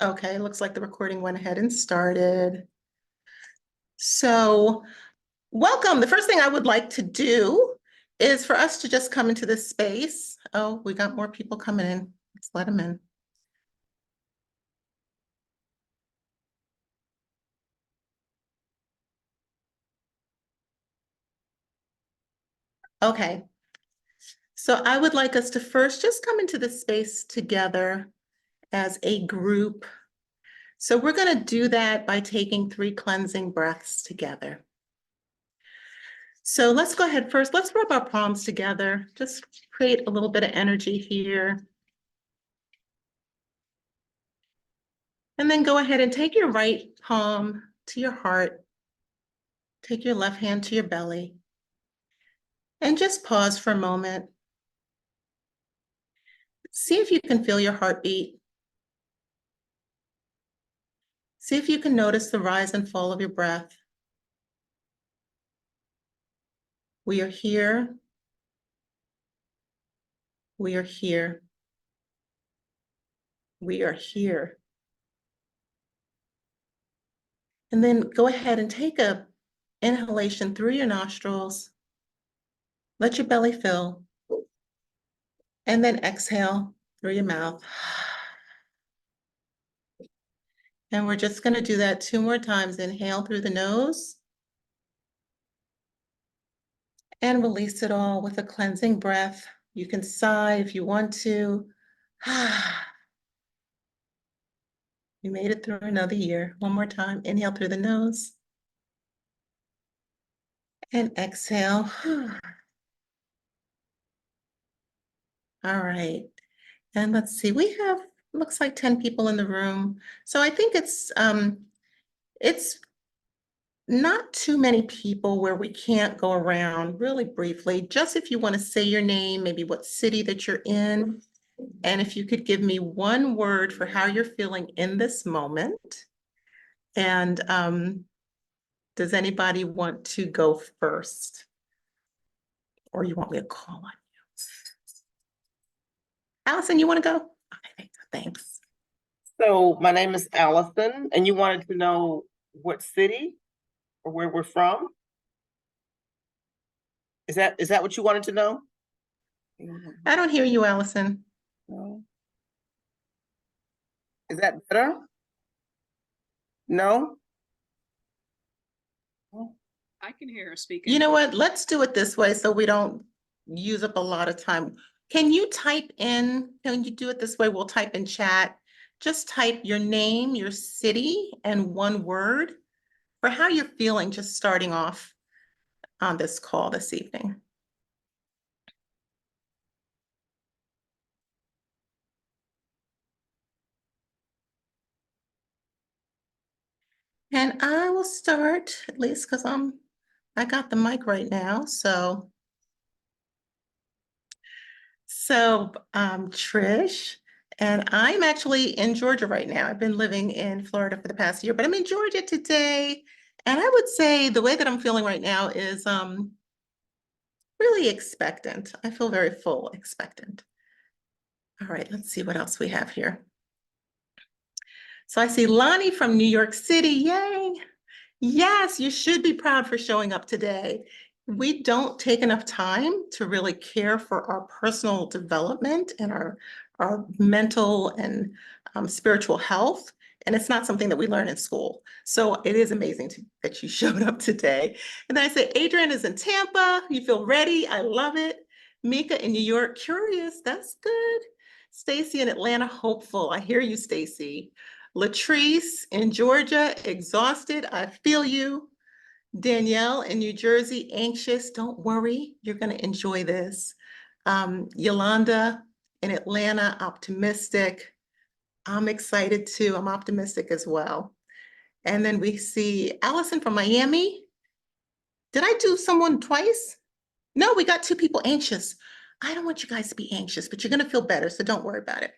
Okay, looks like the recording went ahead and started. So, welcome. The first thing I would like to do is for us to just come into this space. Oh, we got more people coming in. Let's let them in. Okay. So I would like us to first just come into this space together as a group. So we're going to do that by taking 3 cleansing breaths together. So let's go ahead first. Let's rub our palms together. Just create a little bit of energy here. And then go ahead and take your right palm to your heart. Take your left hand to your belly. And just pause for a moment. See if you can feel your heartbeat. See if you can notice the rise and fall of your breath. We are here. We are here. We are here. And then go ahead and take a inhalation through your nostrils. Let your belly fill. And then exhale through your mouth. And we're just going to do that 2 more times. Inhale through the nose. And release it all with a cleansing breath. You can sigh if you want to. You made it through another year. One more time. Inhale through the nose. And exhale. All right. And let's see, we have, looks like 10 people in the room. So I think it's not too many people where we can't go around really briefly. Just if you want to say your name, maybe what city that you're in. And if you could give me one word for how you're feeling in this moment. And does anybody want to go first? Or you want me to call on you? Allison, you want to go? Okay, thanks. So my name is Allison, and you wanted to know what city or where we're from? Is that what you wanted to know? I don't hear you, Allison. No. Is that better? No? I can hear her speaking. You know what? Let's do it this way so we don't use up a lot of time. Can you do it this way? We'll type in chat. Just type your name, your city, and one word for how you're feeling just starting off on this call this evening. And I will start, at least because I got the mic right now. So Trish, and I'm actually in Georgia right now. I've been living in Florida for the past year, but I'm in Georgia today. And I would say the way that I'm feeling right now is really expectant. I feel very full, expectant. All right, let's see what else we have here. So I see Lonnie from New York City. Yay. Yes, you should be proud for showing up today. We don't take enough time to really care for our personal development and our mental and spiritual health. And it's not something that we learn in school. So it is amazing that you showed up today. And then I say, Adrian is in Tampa. You feel ready. I love it. Mika in New York, curious. That's good. Stacy in Atlanta, hopeful. I hear you, Stacy. Latrice in Georgia, exhausted. I feel you. Danielle in New Jersey, anxious. Don't worry, you're going to enjoy this. Yolanda in Atlanta, optimistic. I'm excited too. I'm optimistic as well. And then we see Allison from Miami. Did I do someone twice? No, we got 2 people anxious. I don't want you guys to be anxious, but you're going to feel better, so don't worry about it.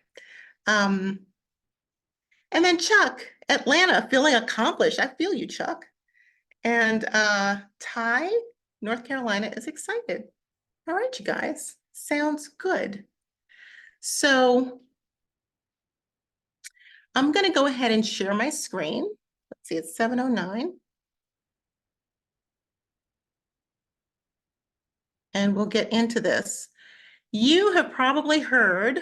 And then Chuck, Atlanta, feeling accomplished. I feel you, Chuck. And Ty, North Carolina, is excited. All right, you guys, sounds good. So I'm going to go ahead and share my screen. Let's see, it's 7:09. And we'll get into this. You have probably heard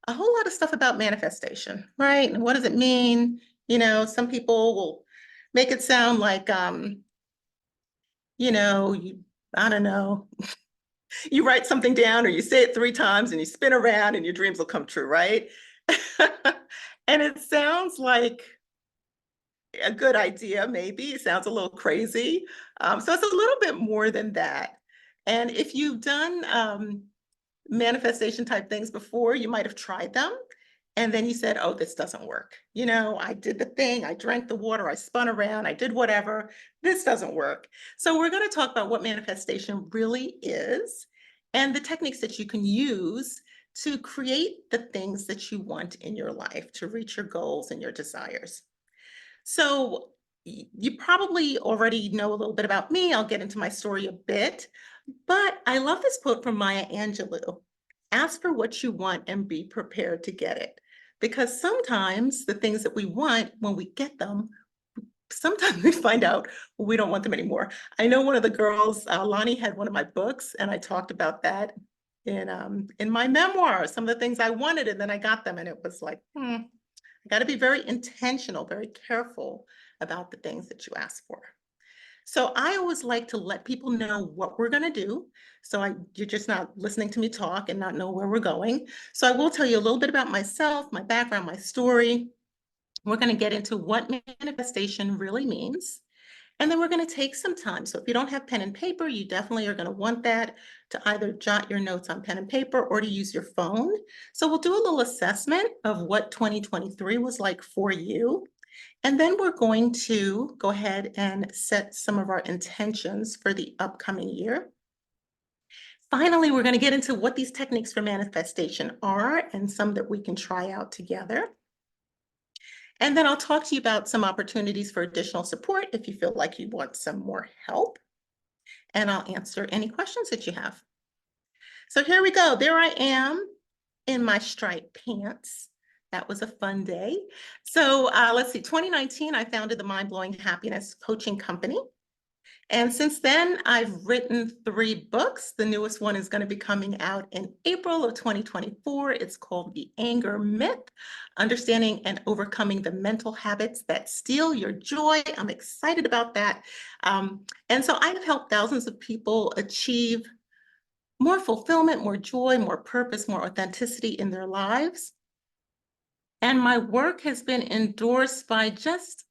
a whole lot of stuff about manifestation, right? And what does it mean? You know, some people will make it sound like, I don't know, you write something down or you say it 3 times and you spin around and your dreams will come true, right? And it sounds like a good idea, maybe. It sounds a little crazy. So it's a little bit more than that. And if you've done manifestation type things before, you might have tried them. And then you said, oh, this doesn't work. You know, I did the thing, I drank the water, I spun around, I did whatever. This doesn't work. So we're going to talk about what manifestation really is and the techniques that you can use to create the things that you want in your life to reach your goals and your desires. So you probably already know a little bit about me. I'll get into my story a bit, but I love this quote from Maya Angelou. Ask for what you want and be prepared to get it. Because sometimes the things that we want, when we get them, sometimes we find out we don't want them anymore. I know one of the girls, Lonnie, had one of my books, and I talked about that in my memoir, some of the things I wanted, and then I got them, and it was like, I got to be very intentional, very careful about the things that you ask for. So I always like to let people know what we're going to do. So you're just not listening to me talk and not know where we're going. So I will tell you a little bit about myself, my background, my story. We're going to get into what manifestation really means. And then we're going to take some time. So if you don't have pen and paper, you definitely are going to want that to either jot your notes on pen and paper or to use your phone. So we'll do a little assessment of what 2023 was like for you. And then we're going to go ahead and set some of our intentions for the upcoming year. Finally, we're going to get into what these techniques for manifestation are and some that we can try out together. And then I'll talk to you about some opportunities for additional support if you feel like you want some more help. And I'll answer any questions that you have. So here we go. There I am in my striped pants. That was a fun day. So let's see, 2019, I founded the Mind Blowing Happiness Coaching Company. And since then, I've written 3 books. The newest one is going to be coming out in April of 2024. It's called The Anger Myth, Understanding and Overcoming the Mental Habits That Steal Your Joy. I'm excited about that. And so I've helped thousands of people achieve more fulfillment, more joy, more purpose, more authenticity in their lives. And my work has been endorsed by just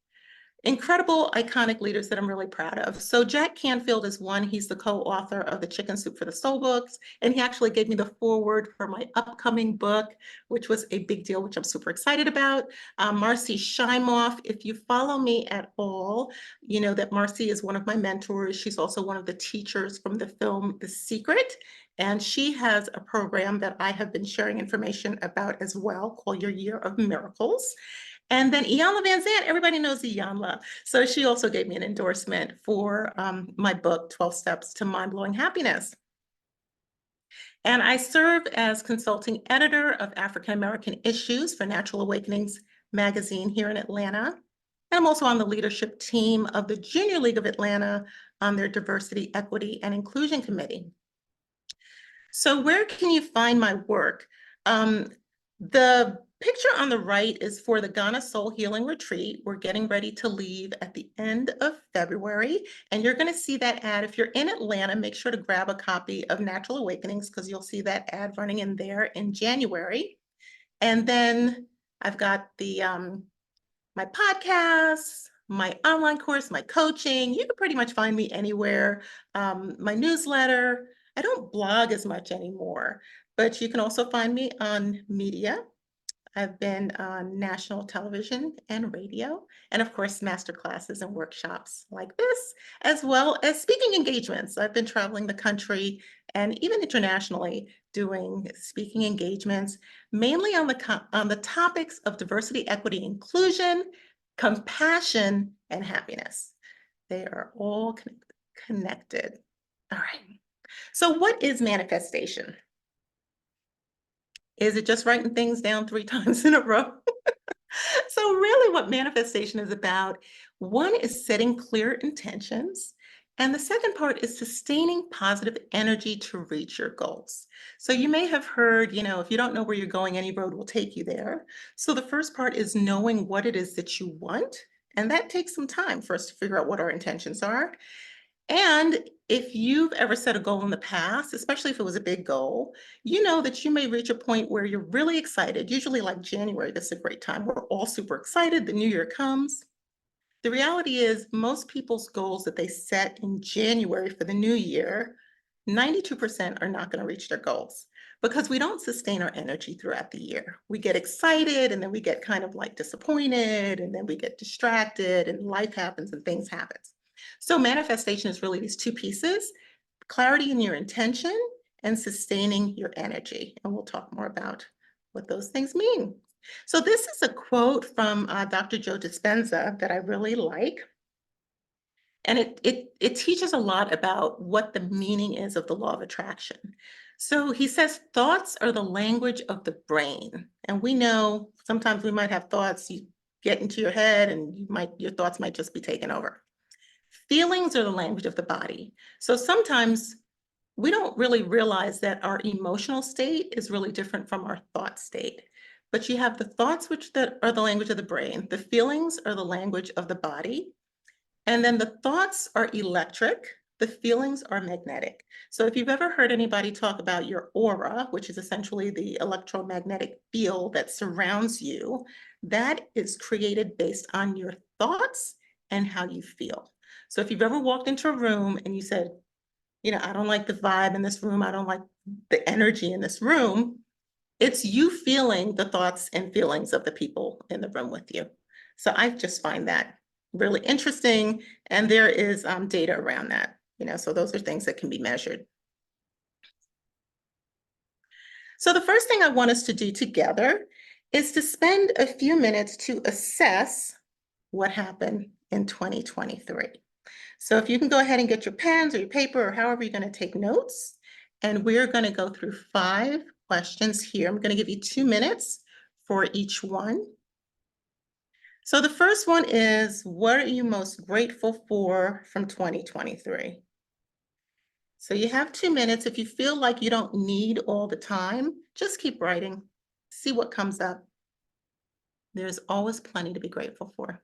incredible, iconic leaders that I'm really proud of. So Jack Canfield is one. He's the co-author of the Chicken Soup for the Soul books. And he actually gave me the foreword for my upcoming book, which was a big deal, which I'm super excited about. Marcy Shimoff, if you follow me at all, you know that Marcy is one of my mentors. She's also one of the teachers from the film The Secret. And she has a program that I have been sharing information about as well, called Your Year of Miracles. And then Iyanla Vanzant, everybody knows Iyanla. So she also gave me an endorsement for my book, 12 Steps to Mind-Blowing Happiness. And I serve as consulting editor of African American Issues for Natural Awakenings magazine here in Atlanta. And I'm also on the leadership team of the Junior League of Atlanta on their Diversity, Equity, and Inclusion Committee. So where can you find my work? The picture on the right is for the Ghana Soul Healing Retreat. We're getting ready to leave at the end of February, and you're going to see that ad. If you're in Atlanta, make sure to grab a copy of Natural Awakenings because you'll see that ad running in there in January. And then I've got the my podcasts, my online course, my coaching. You can pretty much find me anywhere. My newsletter. I don't blog as much anymore, but you can also find me on media. I've been on national television and radio, and of course, master classes and workshops like this, as well as speaking engagements. I've been traveling the country and even internationally doing speaking engagements, mainly on the topics of diversity, equity, inclusion, compassion, and happiness. They are all connected. All right. So what is manifestation? Is it just writing things down 3 times in a row? So really what manifestation is about, one is setting clear intentions, and the second part is sustaining positive energy to reach your goals. So you may have heard, if you don't know where you're going, any road will take you there. So the first part is knowing what it is that you want, and that takes some time for us to figure out what our intentions are. And if you've ever set a goal in the past, especially if it was a big goal, you know that you may reach a point where you're really excited. Usually, like January, that's a great time. We're all super excited. The new year comes. The reality is, most people's goals that they set in January for the new year, 92% are not going to reach their goals because we don't sustain our energy throughout the year. We get excited and then we get kind of like disappointed and then we get distracted and life happens and things happen. So manifestation is really these two pieces: clarity in your intention and sustaining your energy. And we'll talk more about what those things mean. So this is a quote from Dr. Joe Dispenza that I really like. And it teaches a lot about what the meaning is of the law of attraction. So he says, thoughts are the language of the brain. And we know sometimes we might have thoughts, you get into your head and your thoughts might just be taken over. Feelings are the language of the body. So sometimes we don't really realize that our emotional state is really different from our thought state. But you have the thoughts, that are the language of the brain. The feelings are the language of the body. And then the thoughts are electric. The feelings are magnetic. So if you've ever heard anybody talk about your aura, which is essentially the electromagnetic field that surrounds you, that is created based on your thoughts and how you feel. So if you've ever walked into a room and you said, I don't like the vibe in this room, I don't like the energy in this room, it's you feeling the thoughts and feelings of the people in the room with you. So I just find that really interesting. And there is data around that, so those are things that can be measured. So the first thing I want us to do together is to spend a few minutes to assess what happened in 2023. So if you can go ahead and get your pens or your paper or however you're going to take notes, and we're going to go through 5 questions here. I'm going to give you 2 minutes for each one. So the first one is, what are you most grateful for from 2023? So you have 2 minutes. If you feel like you don't need all the time, just keep writing. See what comes up. There's always plenty to be grateful for.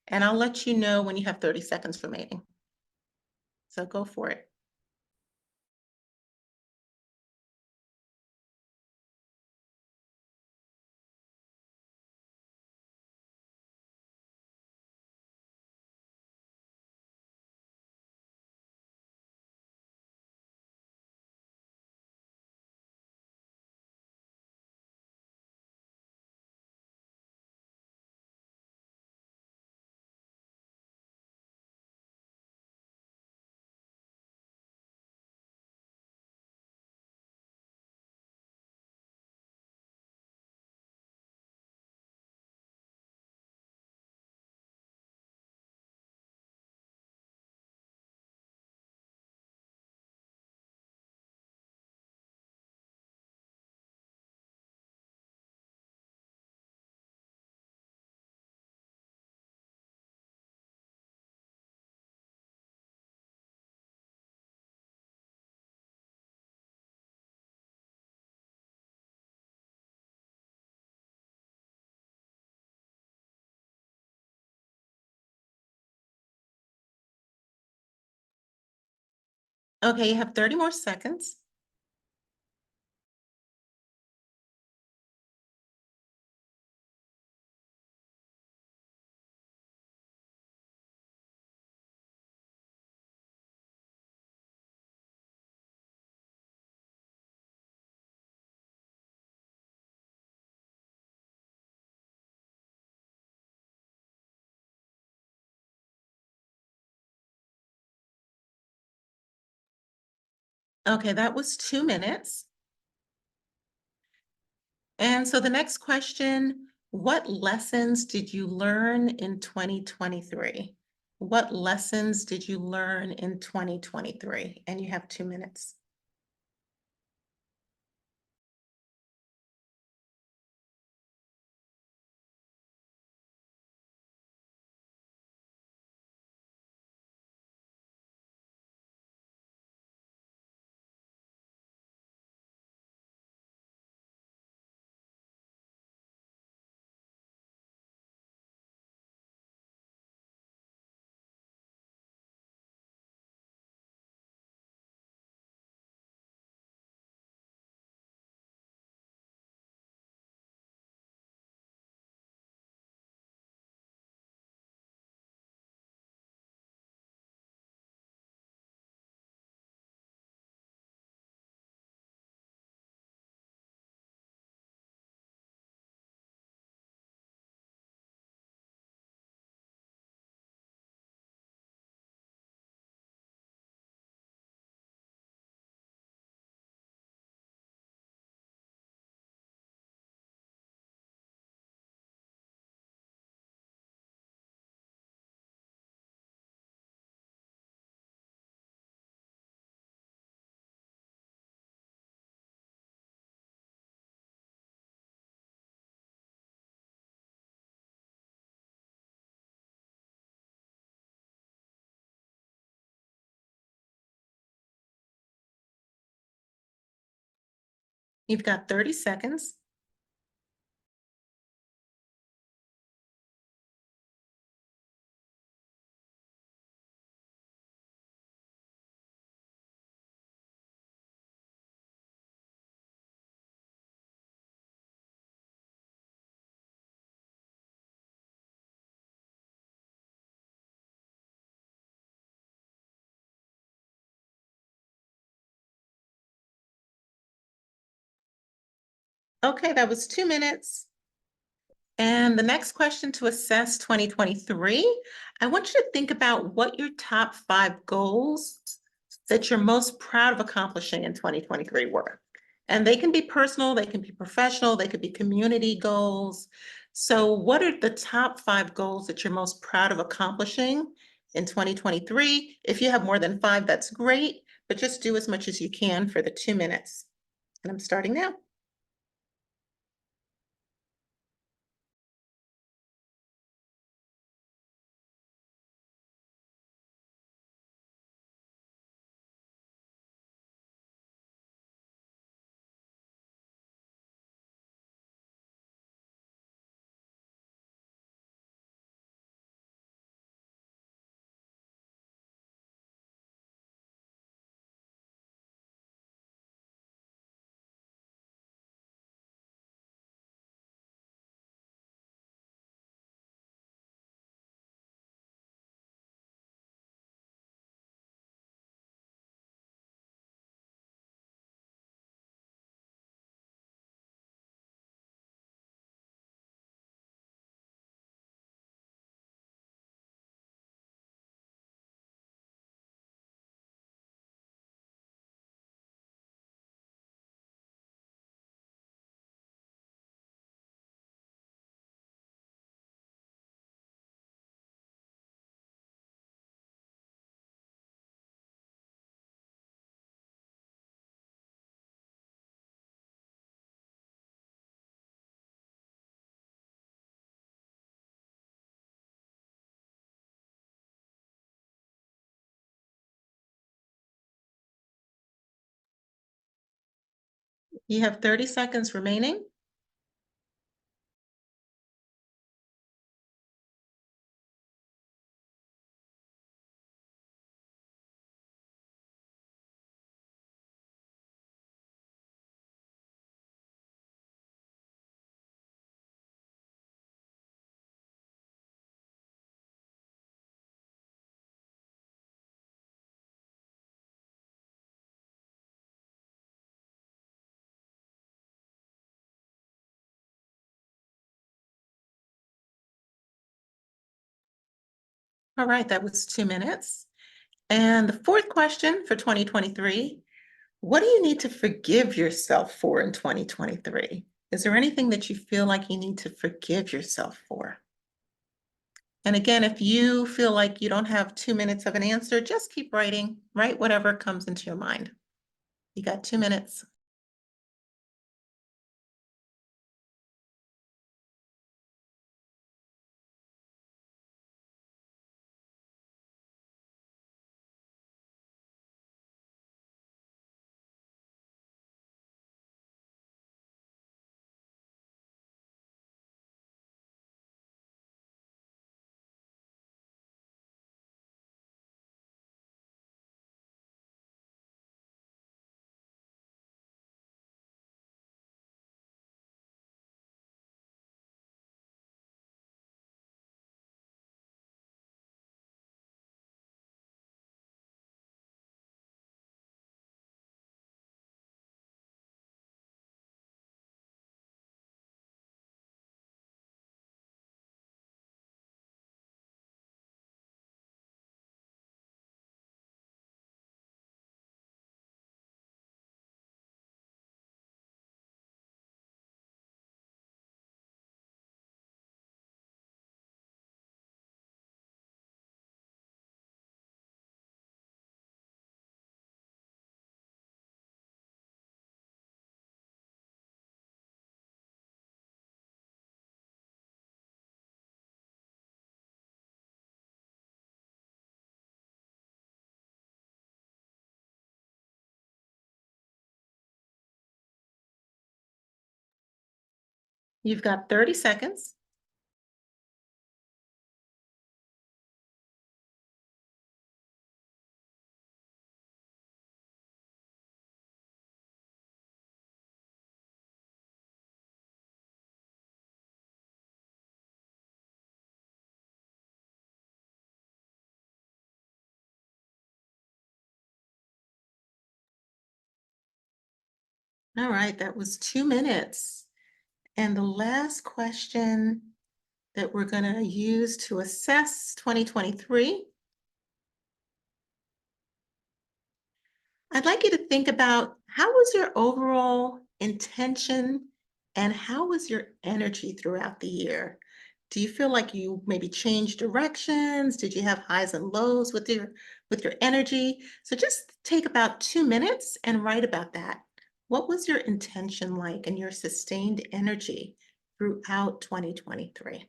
And I'll let you know when you have 30 seconds remaining. So go for it. Okay, you have 30 more seconds. Okay, that was 2 minutes. And so the next question, what lessons did you learn in 2023? What lessons did you learn in 2023? And you have 2 minutes. You've got 30 seconds. Okay, that was 2 minutes. And the next question to assess 2023, I want you to think about what your top 5 goals that you're most proud of accomplishing in 2023 were. And they can be personal, they can be professional, they could be community goals. So what are the top 5 goals that you're most proud of accomplishing in 2023? If you have more than 5, that's great, but just do as much as you can for the 2 minutes. And I'm starting now. You have 30 seconds remaining. All right, that was 2 minutes. And the fourth question for 2023, what do you need to forgive yourself for in 2023? Is there anything that you feel like you need to forgive yourself for? And again, if you feel like you don't have 2 minutes of an answer, just keep writing, write whatever comes into your mind. You got 2 minutes. You've got 30 seconds. All right, that was 2 minutes. And the last question that we're going to use to assess 2023, I'd like you to think about how was your overall intention and how was your energy throughout the year? Do you feel like you maybe changed directions? Did you have highs and lows with your energy? So just take about 2 minutes and write about that. What was your intention like and your sustained energy throughout 2023?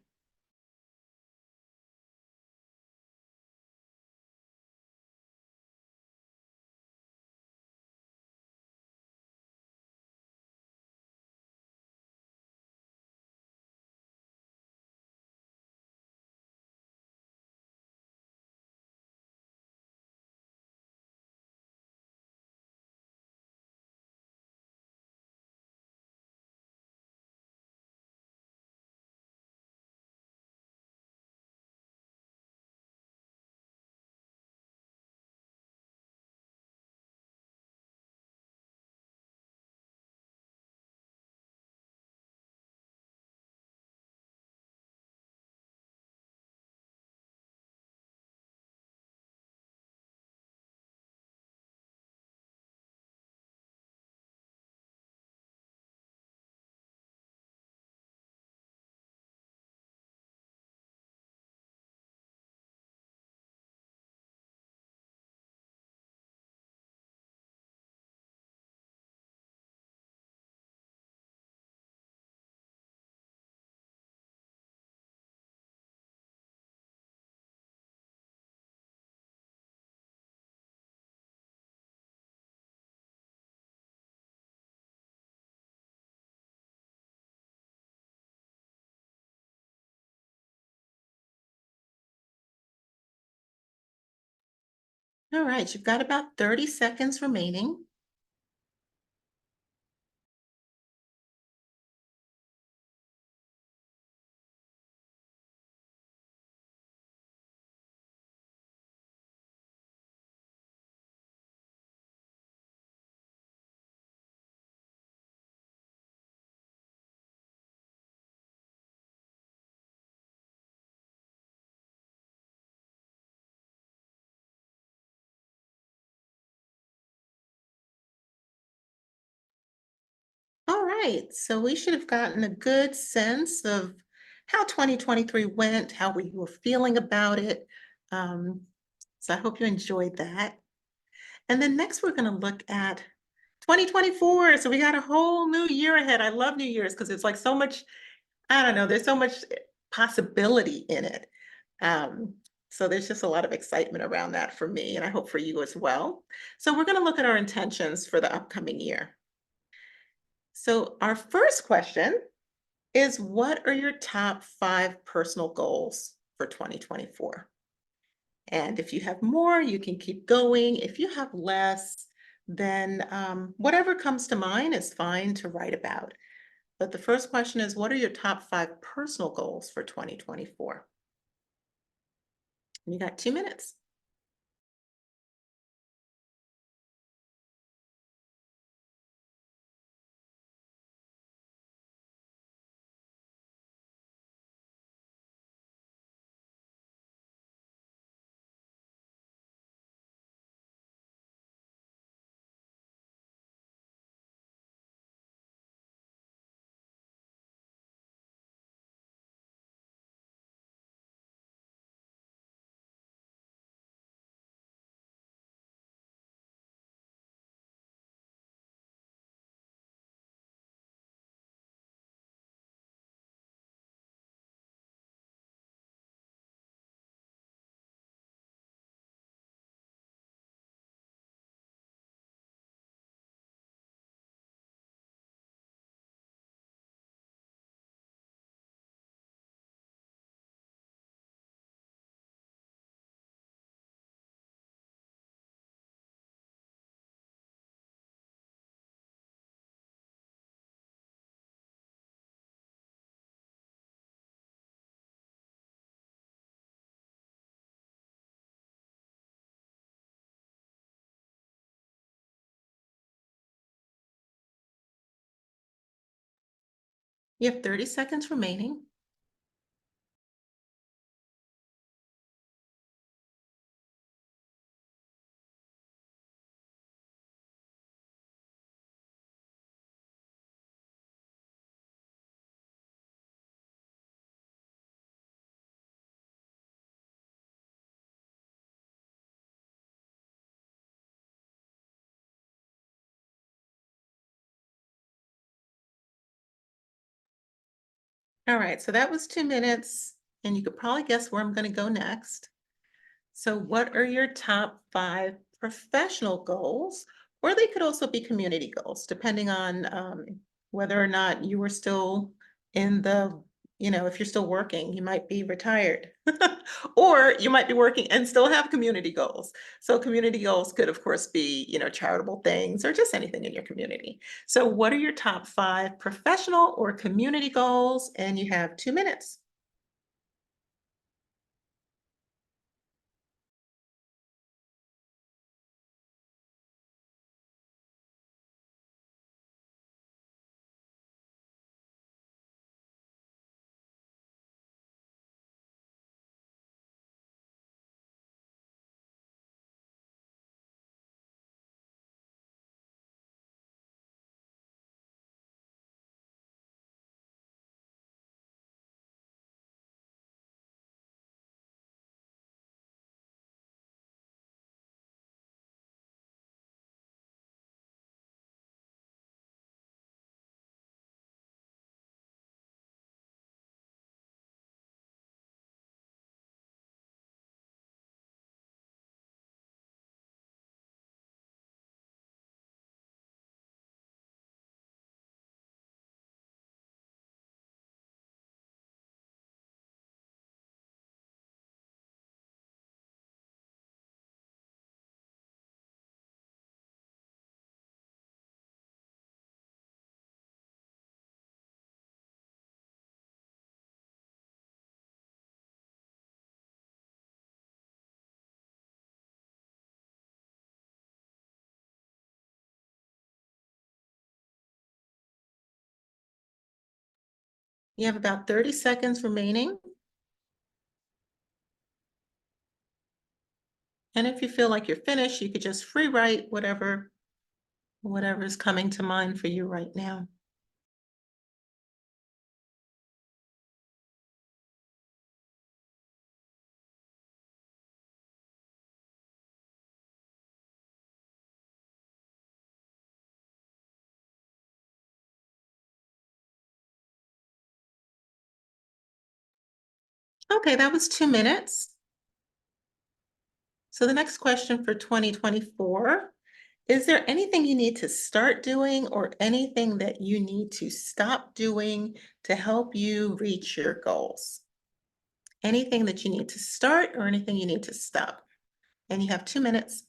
All right, you've got about 30 seconds remaining. All right, so we should have gotten a good sense of how 2023 went, how we were feeling about it. Um, so I hope you enjoyed that. And then next we're going to look at 2024. So we got a whole new year ahead. I love New Year's because it's like so much, I don't know, there's so much possibility in it. Um, so there's just a lot of excitement around that for me, and I hope for you as well. So we're going to look at our intentions for the upcoming year. So our first question is, what are your top 5 personal goals for 2024? And if you have more, you can keep going. If you have less, then whatever comes to mind is fine to write about. But the first question is, what are your top 5 personal goals for 2024? And you got 2 minutes. You have 30 seconds remaining. All right, so that was 2 minutes, and you could probably guess where I'm going to go next. So, what are your top 5 professional goals? Or they could also be community goals, depending on whether or not you were still in the, if you're still working, you might be retired. Or you might be working and still have community goals. So, community goals could, of course, be, charitable things or just anything in your community. So, what are your top 5 professional or community goals? And you have 2 minutes. You have about 30 seconds remaining. And if you feel like you're finished, you could just free write whatever is coming to mind for you right now. Okay, that was 2 minutes. So the next question for 2024, is there anything you need to start doing or anything that you need to stop doing to help you reach your goals? Anything that you need to start or anything you need to stop? And you have 2 minutes.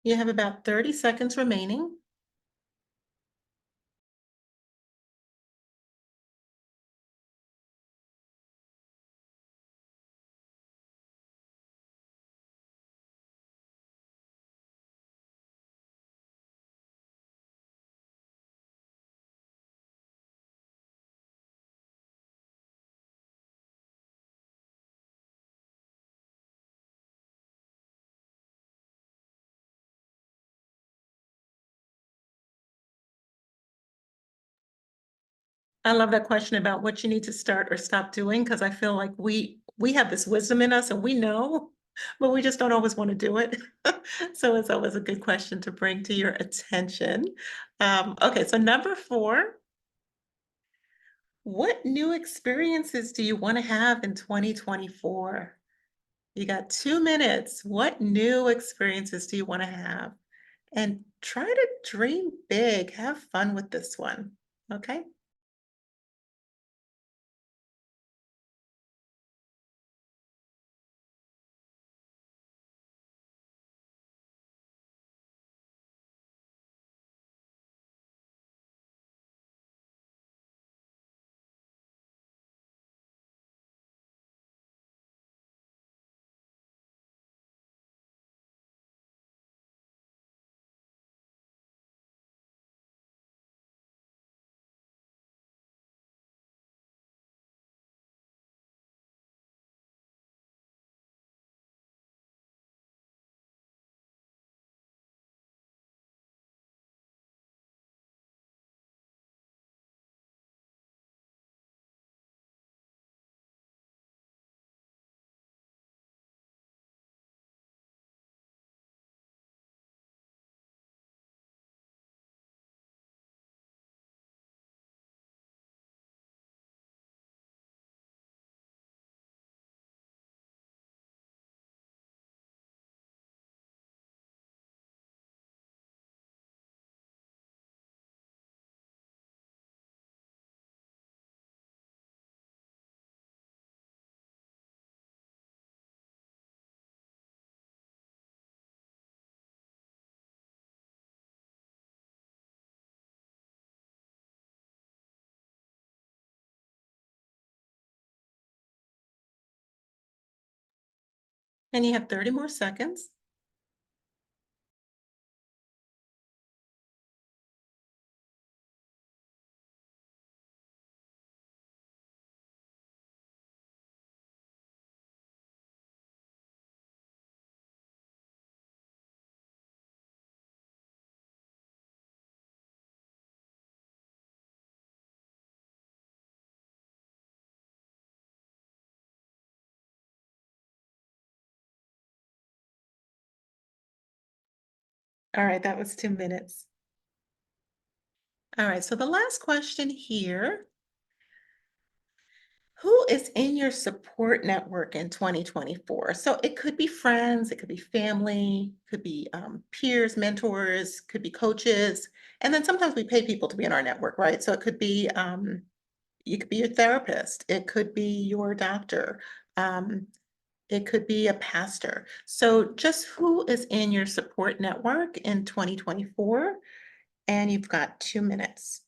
You have about 30 seconds remaining. I love that question about what you need to start or stop doing, because I feel like we have this wisdom in us and we know, but we just don't always want to do it. So it's always a good question to bring to your attention. Okay, so number 4, what new experiences do you want to have in 2024? You got 2 minutes. What new experiences do you want to have? And try to dream big. Have fun with this one. Okay. And you have 30 more seconds. All right, that was 2 minutes. All right, so the last question here. Who is in your support network in 2024? So it could be friends, it could be family, could be peers, mentors, could be coaches. And then sometimes we pay people to be in our network, right? So it could be you could be your therapist, it could be your doctor, um, it could be a pastor. So just who is in your support network in 2024? And you've got 2 minutes.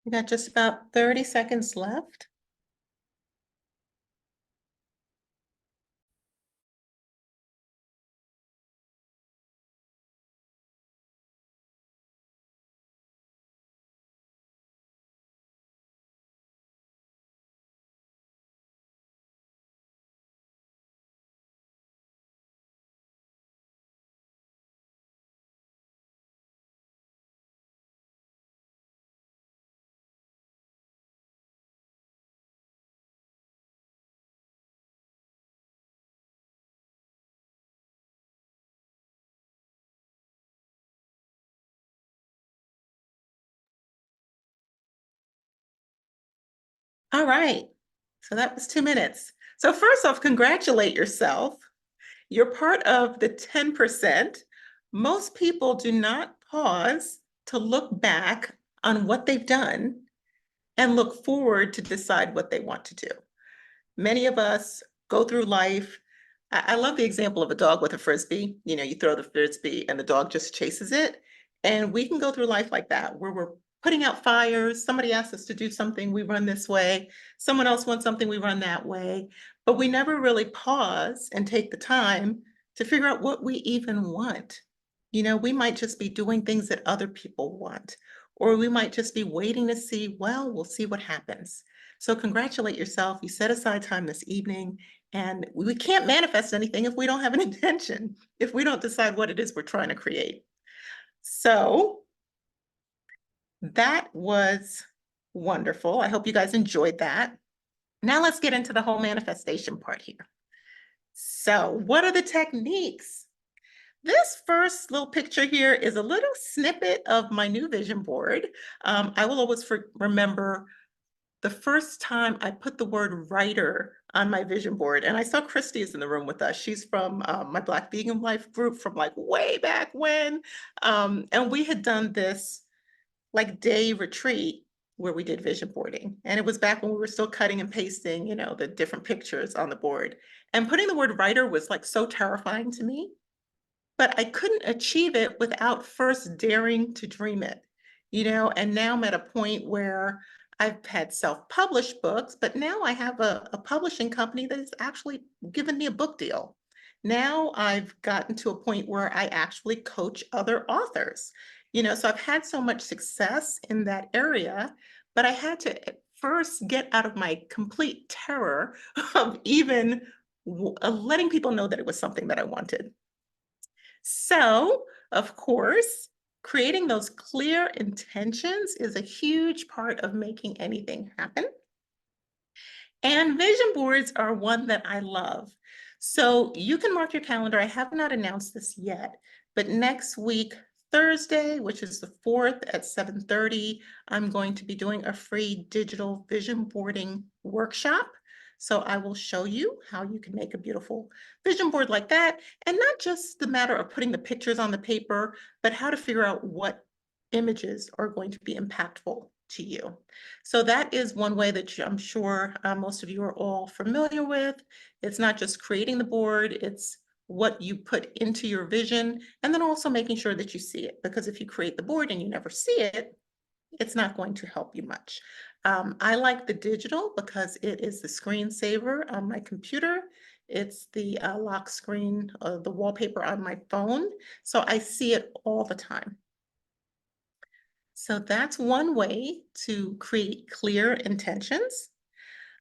You got just about 30 seconds left. All right. So that was 2 minutes. So first off, congratulate yourself. You're part of the 10%. Most people do not pause to look back on what they've done and look forward to decide what they want to do. Many of us go through life. I love the example of a dog with a frisbee. You know, you throw the frisbee and the dog just chases it. And we can go through life like that, where we're putting out fires. Somebody asks us to do something, we run this way. Someone else wants something, we run that way. But we never really pause and take the time to figure out what we even want. You know, we might just be doing things that other people want, or we might just be waiting to see, well, we'll see what happens. So congratulate yourself. You set aside time this evening, and we can't manifest anything if we don't have an intention, if we don't decide what it is we're trying to create. So that was wonderful. I hope you guys enjoyed that. Now let's get into the whole manifestation part here. So what are the techniques? This first little picture here is a little snippet of my new vision board. I will always remember the first time I put the word writer on my vision board, and I saw Christy is in the room with us. She's from my Black Vegan Life group from like way back when. And we had done this like day retreat where we did vision boarding. And it was back when we were still cutting and pasting, you know, the different pictures on the board. And putting the word writer was like so terrifying to me, but I couldn't achieve it without first daring to dream it, you know, and now I'm at a point where I've had self-published books, but now I have a publishing company that has actually given me a book deal. Now I've gotten to a point where I actually coach other authors, you know, so I've had so much success in that area, but I had to first get out of my complete terror of even letting people know that it was something that I wanted. So, of course, creating those clear intentions is a huge part of making anything happen. And vision boards are one that I love. So you can mark your calendar. I have not announced this yet, but next week, Thursday, which is the 4th at 7:30, I'm going to be doing a free digital vision boarding workshop. So I will show you how you can make a beautiful vision board like that. And not just the matter of putting the pictures on the paper, but how to figure out what images are going to be impactful to you. So that is one way that I'm sure most of you are all familiar with. It's not just creating the board, it's what you put into your vision, and then also making sure that you see it. Because if you create the board and you never see it, it's not going to help you much. I like the digital because it is the screensaver on my computer. It's the lock screen, the wallpaper on my phone. So I see it all the time. So that's one way to create clear intentions.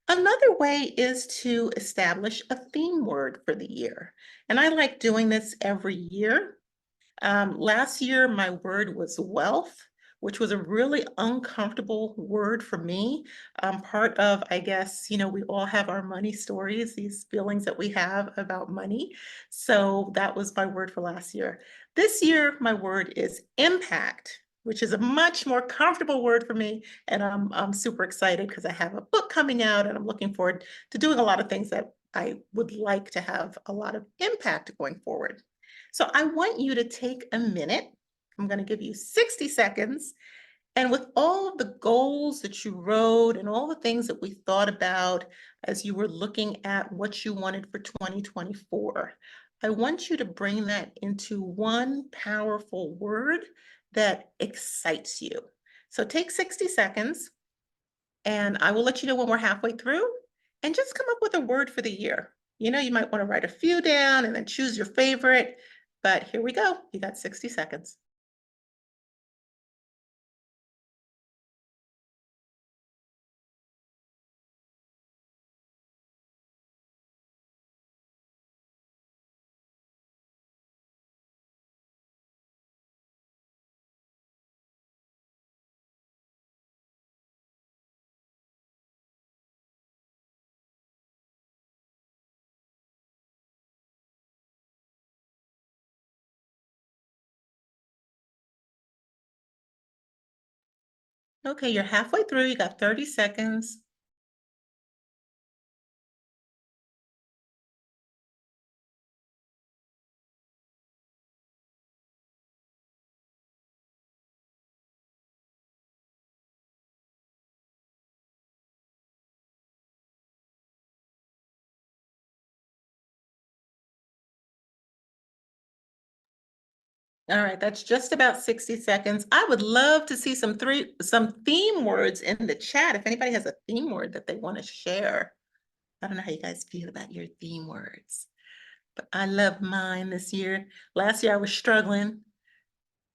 Another way is to establish a theme word for the year. And I like doing this every year. Last year, my word was wealth, which was a really uncomfortable word for me. Part of, I guess, you know, we all have our money stories, these feelings that we have about money. So that was my word for last year. This year, my word is impact, which is a much more comfortable word for me. And I'm super excited because I have a book coming out and I'm looking forward to doing a lot of things that I would like to have a lot of impact going forward. So I want you to take a minute. I'm going to give you 60 seconds. And with all of the goals that you wrote and all the things that we thought about as you were looking at what you wanted for 2024, I want you to bring that into one powerful word that excites you. So take 60 seconds and I will let you know when we're halfway through and just come up with a word for the year. You know, you might want to write a few down and then choose your favorite, but here we go. You got 60 seconds. Okay, you're halfway through. You got 30 seconds. All right, that's just about 60 seconds. I would love to see some theme words in the chat. If anybody has a theme word that they want to share. I don't know how you guys feel about your theme words, but I love mine this year. Last year I was struggling,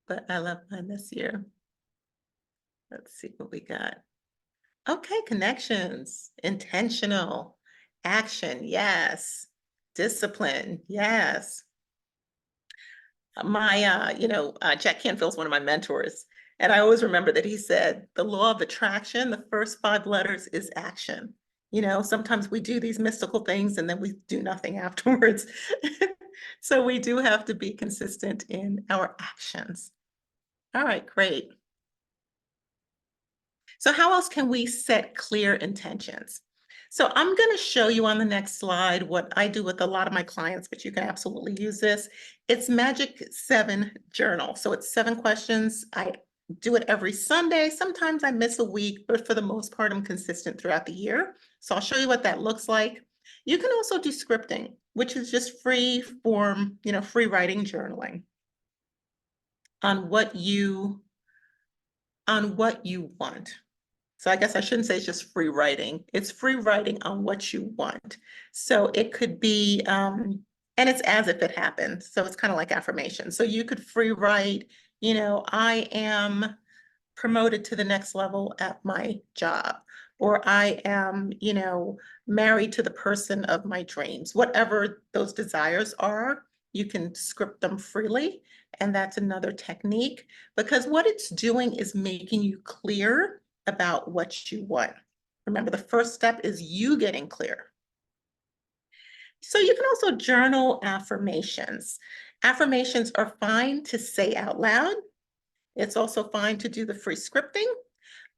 but I love mine this year. Let's see what we got. Okay, connections, intentional, action, yes. Discipline, yes. Jack Canfield's one of my mentors. And I always remember that he said, the law of attraction, the first 5 letters is action. Sometimes we do these mystical things and then we do nothing afterwards. So we do have to be consistent in our actions. All right, great. So how else can we set clear intentions? So I'm going to show you on the next slide what I do with a lot of my clients, but you can absolutely use this. It's Magic 7 Journal. So it's 7 questions. I do it every Sunday. Sometimes I miss a week, but for the most part, I'm consistent throughout the year. So I'll show you what that looks like. You can also do scripting, which is just free form, free writing journaling on what you want. So I guess I shouldn't say it's just free writing. It's free writing on what you want. So it could be, and it's as if it happened. So it's kind of like affirmation. So you could free write, I am promoted to the next level at my job, or I am, married to the person of my dreams. Whatever those desires are, you can script them freely. And that's another technique, because what it's doing is making you clear about what you want. Remember, the first step is you getting clear. So you can also journal affirmations. Affirmations are fine to say out loud. It's also fine to do the free scripting,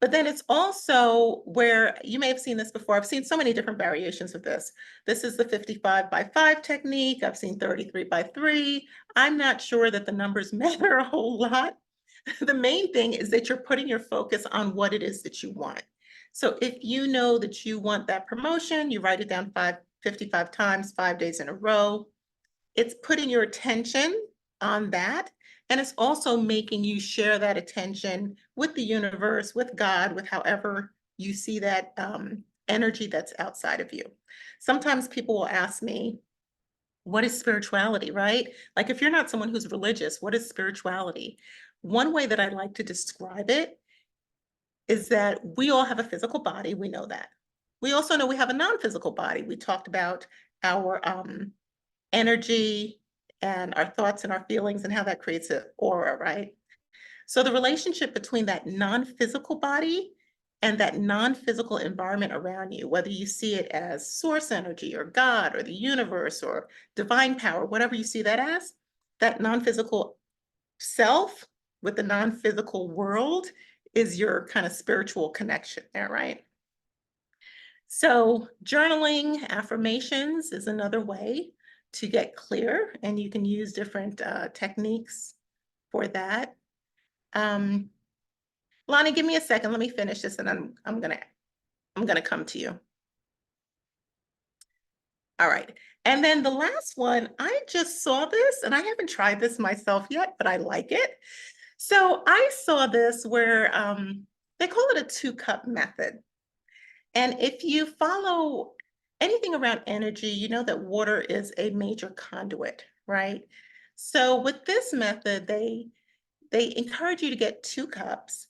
but then it's also where you may have seen this before. I've seen so many different variations of this. This is the 55 by 5 technique. I've seen 33 by 3. I'm not sure that the numbers matter a whole lot. The main thing is that you're putting your focus on what it is that you want. So if you know that you want that promotion, you write it down 55 times, 5 days in a row. It's putting your attention on that. And it's also making you share that attention with the universe, with God, with however you see that energy that's outside of you. Sometimes people will ask me, what is spirituality, right? Like if you're not someone who's religious, what is spirituality? One way that I like to describe it is that we all have a physical body. We know that. We also know we have a non-physical body. We talked about our energy and our thoughts and our feelings and how that creates an aura, right? So the relationship between that non-physical body and that non-physical environment around you, whether you see it as source energy or God or the universe or divine power, whatever you see that as, that non-physical self with the non-physical world is your kind of spiritual connection there, right? So journaling affirmations is another way to get clear, and you can use different techniques for that. Lonnie, give me a second. Let me finish this, and I'm gonna come to you. All right. And then the last one, I just saw this, and I haven't tried this myself yet, but I like it. So I saw this where they call it a 2-cup method. And if you follow anything around energy, you know that water is a major conduit, right? So with this method, they encourage you to get 2 cups,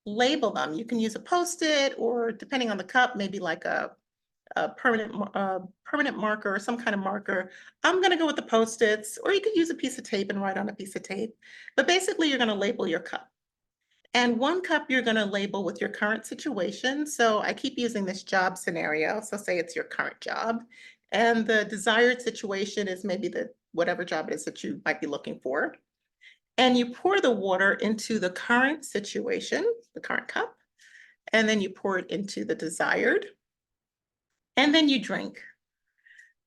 label them. You can use a Post-it, or depending on the cup, maybe like a permanent marker or some kind of marker. I'm going to go with the Post-its, or you could use a piece of tape and write on a piece of tape. But basically, you're going to label your cup. And 1 cup you're going to label with your current situation. So I keep using this job scenario. So say it's your current job, and the desired situation is maybe whatever job it is that you might be looking for. And you pour the water into the current situation, the current cup, and then you pour it into the desired, and then you drink.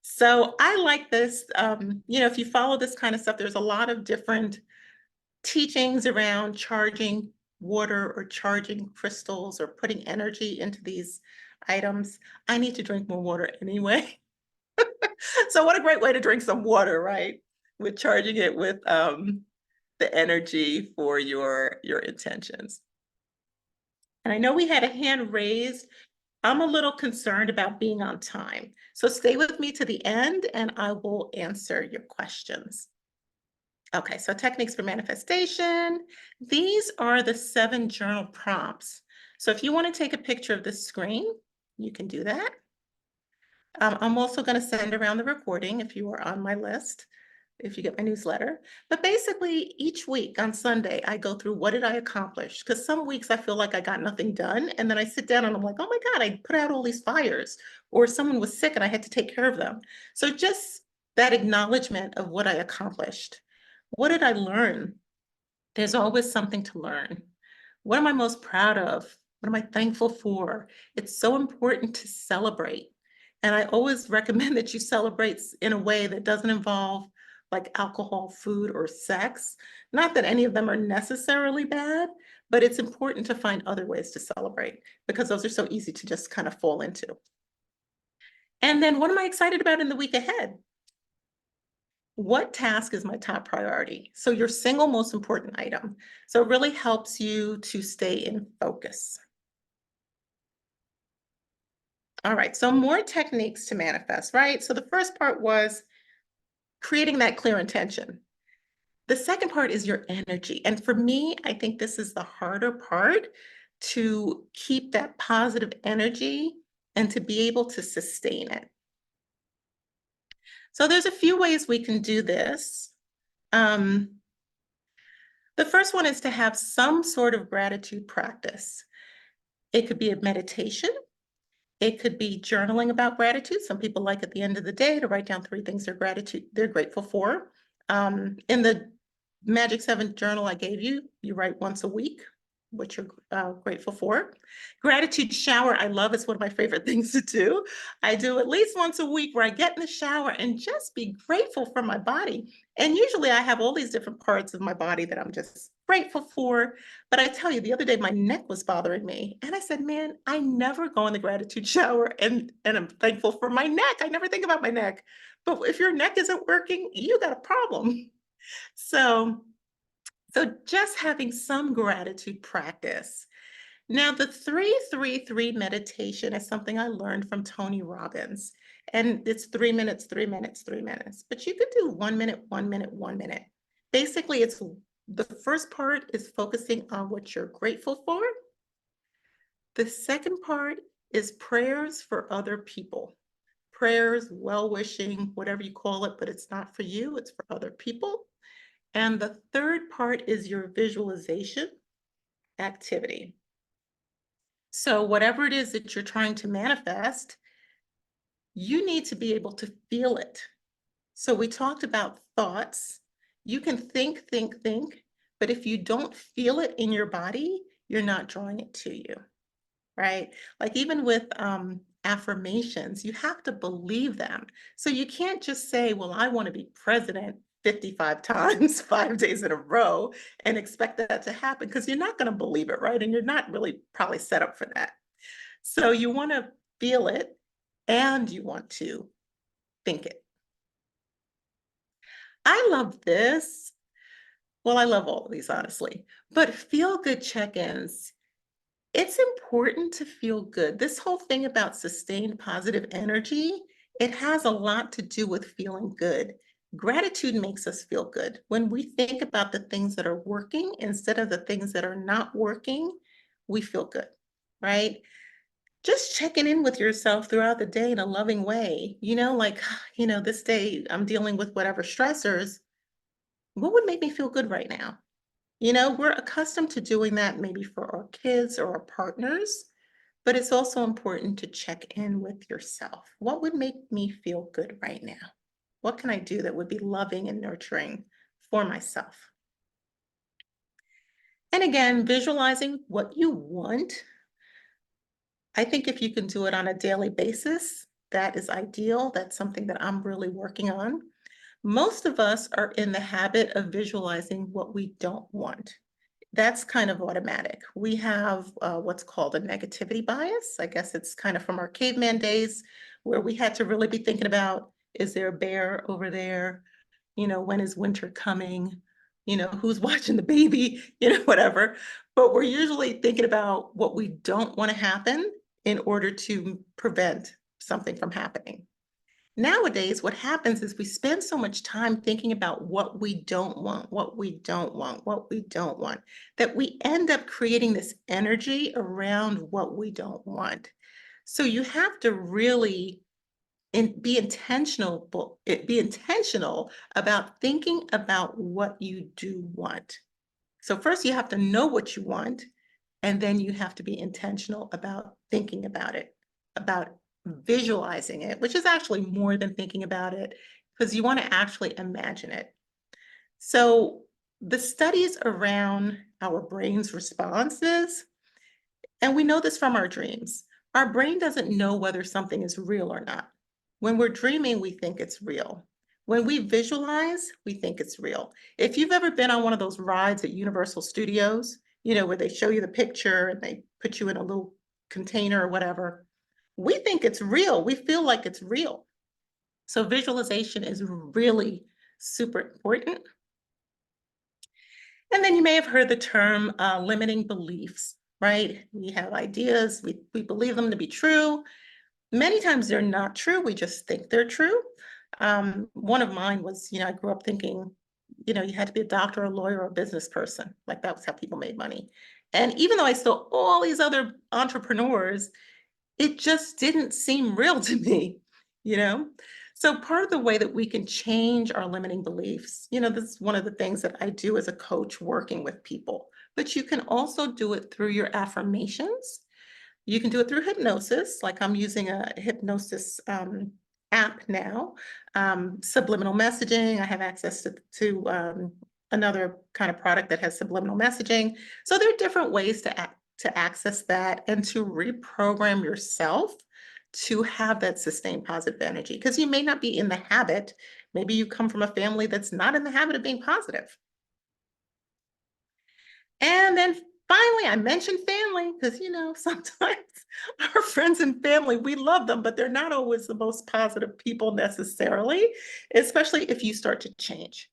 So I like this. If you follow this kind of stuff, there's a lot of different teachings around charging water or charging crystals or putting energy into these items. I need to drink more water anyway. So what a great way to drink some water, right? With charging it with the energy for your intentions. And I know we had a hand raised. I'm a little concerned about being on time. So stay with me to the end and I will answer your questions. Okay, so techniques for manifestation. These are the 7 journal prompts. So if you want to take a picture of the screen, you can do that. I'm also going to send around the recording if you are on my list, if you get my newsletter. But basically, each week on Sunday, I go through what did I accomplish? Because some weeks I feel like I got nothing done. And then I sit down and I'm like, oh my God, I put out all these fires. Or someone was sick and I had to take care of them. So just that acknowledgement of what I accomplished. What did I learn? There's always something to learn. What am I most proud of? What am I thankful for? It's so important to celebrate. And I always recommend that you celebrate in a way that doesn't involve like alcohol, food, or sex. Not that any of them are necessarily bad, but it's important to find other ways to celebrate because those are so easy to just kind of fall into. And then what am I excited about in the week ahead? What task is my top priority? So your single most important item. So it really helps you to stay in focus. All right, so more techniques to manifest, right? So the first part was creating that clear intention. The second part is your energy. And for me, I think this is the harder part to keep that positive energy and to be able to sustain it. So there's a few ways we can do this. The first one is to have some sort of gratitude practice. It could be a meditation. It could be journaling about gratitude. Some people like at the end of the day to write down 3 things they're grateful for. In the Magic 7 journal I gave you, you write once a week what you're grateful for. Gratitude shower, I love. It's one of my favorite things to do. I do at least once a week where I get in the shower and just be grateful for my body. And usually I have all these different parts of my body that I'm just grateful for. But I tell you, the other day my neck was bothering me. And I said, man, I never go in the gratitude shower and I'm thankful for my neck. I never think about my neck. But if your neck isn't working, you got a problem. So just having some gratitude practice. Now, the 3-3-3 meditation is something I learned from Tony Robbins. And it's 3 minutes, 3 minutes, 3 minutes. But you could do 1 minute, 1 minute, 1 minute. Basically, it's the first part is focusing on what you're grateful for. The second part is prayers for other people. Prayers, well-wishing, whatever you call it, but it's not for you, it's for other people. And the third part is your visualization activity. So whatever it is that you're trying to manifest, you need to be able to feel it. So we talked about thoughts. You can think, but if you don't feel it in your body, you're not drawing it to you, right? Like even with affirmations, you have to believe them. So you can't just say, well, I want to be president 55 times, 5 days in a row, and expect that to happen because you're not going to believe it, right? And you're not really probably set up for that. So you want to feel it and you want to think it. I love this. Well, I love all of these, honestly, but feel good check-ins. It's important to feel good. This whole thing about sustained positive energy, it has a lot to do with feeling good. Gratitude makes us feel good. When we think about the things that are working instead of the things that are not working, we feel good, right? Just checking in with yourself throughout the day in a loving way, like, this day I'm dealing with whatever stressors. What would make me feel good right now? We're accustomed to doing that maybe for our kids or our partners, but it's also important to check in with yourself. What would make me feel good right now? What can I do that would be loving and nurturing for myself? And again, visualizing what you want. I think if you can do it on a daily basis, that is ideal. That's something that I'm really working on. Most of us are in the habit of visualizing what we don't want. That's kind of automatic. We have what's called a negativity bias. I guess it's kind of from our caveman days where we had to really be thinking about, is there a bear over there? When is winter coming? who's watching the baby, whatever. But we're usually thinking about what we don't want to happen in order to prevent something from happening. Nowadays, what happens is we spend so much time thinking about what we don't want, what we don't want, what we don't want, that we end up creating this energy around what we don't want. So you have to really be intentional about thinking about what you do want. So first you have to know what you want, and then you have to be intentional about thinking about it, about visualizing it, which is actually more than thinking about it, because you want to actually imagine it. So the studies around our brain's responses, and we know this from our dreams, our brain doesn't know whether something is real or not. When we're dreaming, we think it's real. When we visualize, we think it's real. If you've ever been on one of those rides at Universal Studios, where they show you the picture and they put you in a little container or whatever, we think it's real. We feel like it's real. So visualization is really super important. And then you may have heard the term limiting beliefs, right? We have ideas, we believe them to be true. Many times they're not true, we just think they're true. One of mine was, I grew up thinking, you had to be a doctor, a lawyer, or a business person. Like that was how people made money. And even though I saw all these other entrepreneurs, it just didn't seem real to me, you know? So part of the way that we can change our limiting beliefs, this is one of the things that I do as a coach working with people, but you can also do it through your affirmations. You can do it through hypnosis, like I'm using a hypnosis app now. Subliminal messaging, I have access to another kind of product that has subliminal messaging. So there are different ways to access that and to reprogram yourself to have that sustained positive energy. Because you may not be in the habit, maybe you come from a family that's not in the habit of being positive. And then finally, I mentioned family because, sometimes our friends and family, we love them, but they're not always the most positive people necessarily, especially if you start to change,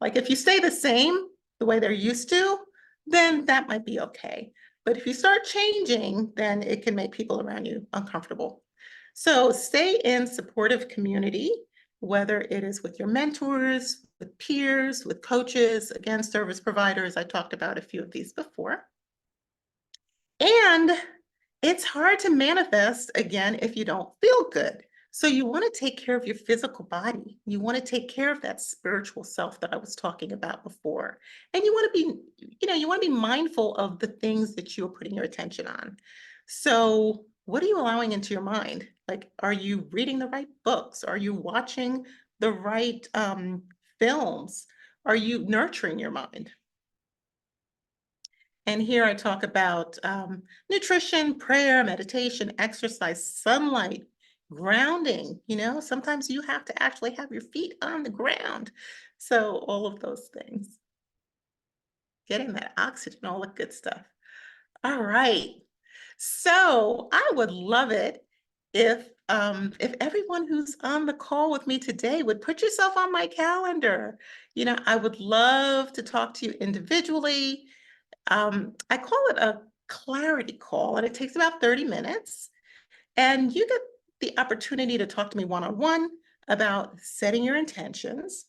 like if you stay the same the way they're used to, then that might be okay. But if you start changing, then it can make people around you uncomfortable. So stay in supportive community, whether it is with your mentors, with peers, with coaches, again, service providers. I talked about a few of these before. And it's hard to manifest, again, if you don't feel good. So you want to take care of your physical body. You want to take care of that spiritual self that I was talking about before. And you want to be mindful of the things that you're putting your attention on. So what are you allowing into your mind? Like, are you reading the right books? Are you watching the right films? Are you nurturing your mind? And here I talk about nutrition, prayer, meditation, exercise, sunlight, grounding. Sometimes you have to actually have your feet on the ground. So all of those things, getting that oxygen, all the good stuff. All right. So I would love it if everyone who's on the call with me today would put yourself on my calendar. I would love to talk to you individually. I call it a clarity call, and it takes about 30 minutes. And you get the opportunity to talk to me one-on-one about setting your intentions,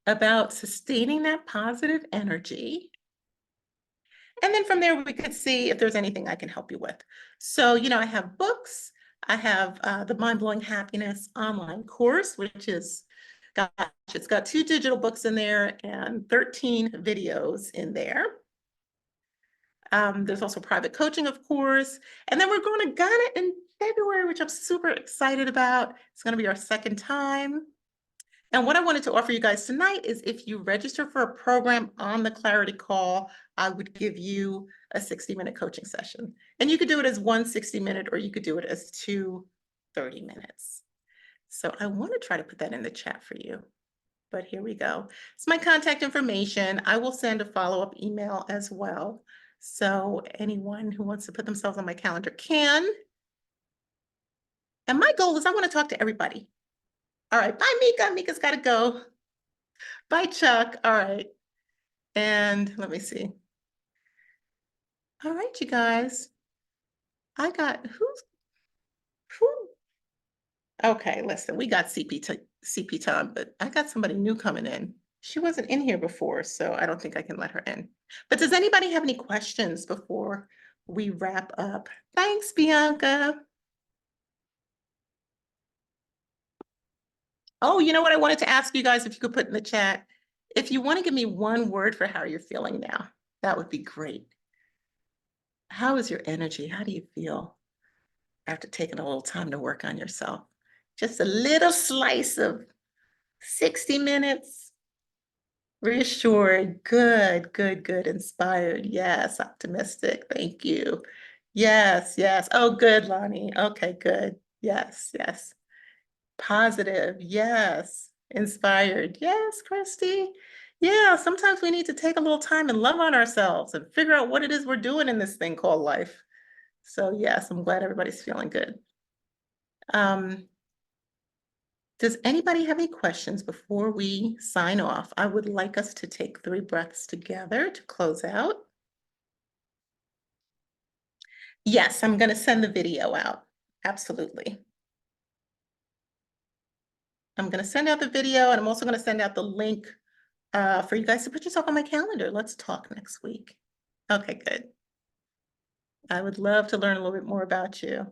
about sustaining that positive energy. And then from there, we could see if there's anything I can help you with. So, I have books. I have the Mind Blowing Happiness online course, which is, gosh, it's got 2 digital books in there and 13 videos in there. There's also private coaching, of course. And then we're going to Ghana in February, which I'm super excited about. It's going to be our second time. And what I wanted to offer you guys tonight is if you register for a program on the Clarity Call, I would give you a 60-minute coaching session. And you could do it as one 60-minute, or you could do it as 2 30 minutes. So I want to try to put that in the chat for you. But here we go. It's my contact information. I will send a follow-up email as well. So anyone who wants to put themselves on my calendar can. And my goal is I want to talk to everybody. All right, bye, Mika. Mika's got to go. Bye, Chuck. All right. And let me see. All right, you guys. I got who? Okay, listen, we got CP time, but I got somebody new coming in. She wasn't in here before, so I don't think I can let her in. But does anybody have any questions before we wrap up? Thanks, Bianca. Oh, you know what I wanted to ask you guys, if you could put in the chat, if you want to give me one word for how you're feeling now, that would be great. How is your energy? How do you feel after taking a little time to work on yourself? Just a little slice of 60 minutes. Reassured, good, good, good, inspired, yes, optimistic, thank you. Yes, yes, oh, good, Lonnie, okay, good, yes, yes. Positive, yes. Inspired, yes, Christy. Yeah, sometimes we need to take a little time and love on ourselves and figure out what it is we're doing in this thing called life. So yes, I'm glad everybody's feeling good. Does anybody have any questions before we sign off? I would like us to take 3 breaths together to close out. Yes, I'm going to send the video out. Absolutely. I'm going to send out the video, and I'm also going to send out the link for you guys to put yourself on my calendar. Let's talk next week. Okay, good. I would love to learn a little bit more about you.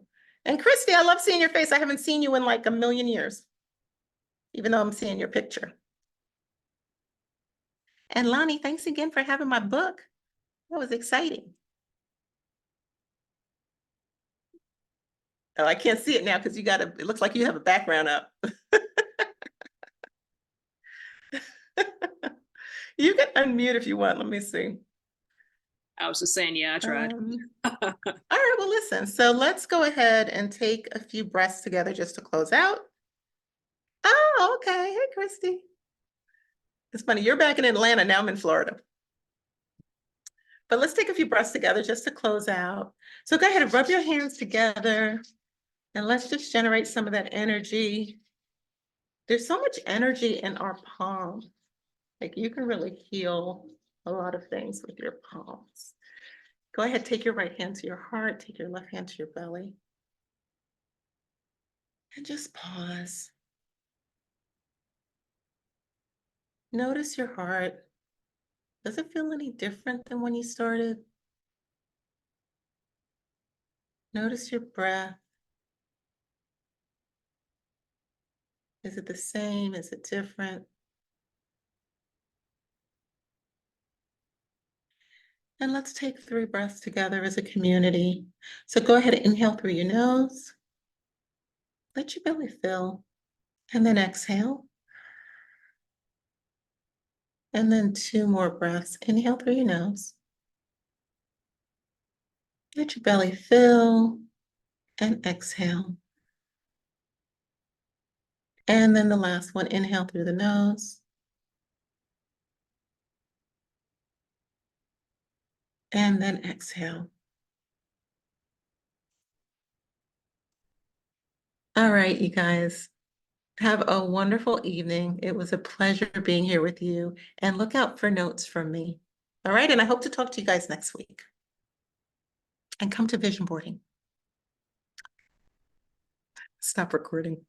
And Christy, I love seeing your face. I haven't seen you in like a million years, even though I'm seeing your picture. And Lonnie, thanks again for having my book. That was exciting. Oh, I can't see it now because it looks like you have a background up. You can unmute if you want. Let me see. I was just saying, yeah, I tried. All right, well, listen. So let's go ahead and take a few breaths together just to close out. Oh, okay. Hey, Christy. It's funny. You're back in Atlanta. Now I'm in Florida. But let's take a few breaths together just to close out. So go ahead and rub your hands together and let's just generate some of that energy. There's so much energy in our palms. Like you can really heal a lot of things with your palms. Go ahead, take your right hand to your heart, take your left hand to your belly. And just pause. Notice your heart. Does it feel any different than when you started? Notice your breath. Is it the same? Is it different? And let's take 3 breaths together as a community. So go ahead and inhale through your nose. Let your belly fill. And then exhale. And then 2 more breaths. Inhale through your nose. Let your belly fill and exhale. And then the last one, inhale through the nose. And then exhale. All right, you guys. Have a wonderful evening. It was a pleasure being here with you. And look out for notes from me. All right, and I hope to talk to you guys next week. And come to vision boarding. Stop recording.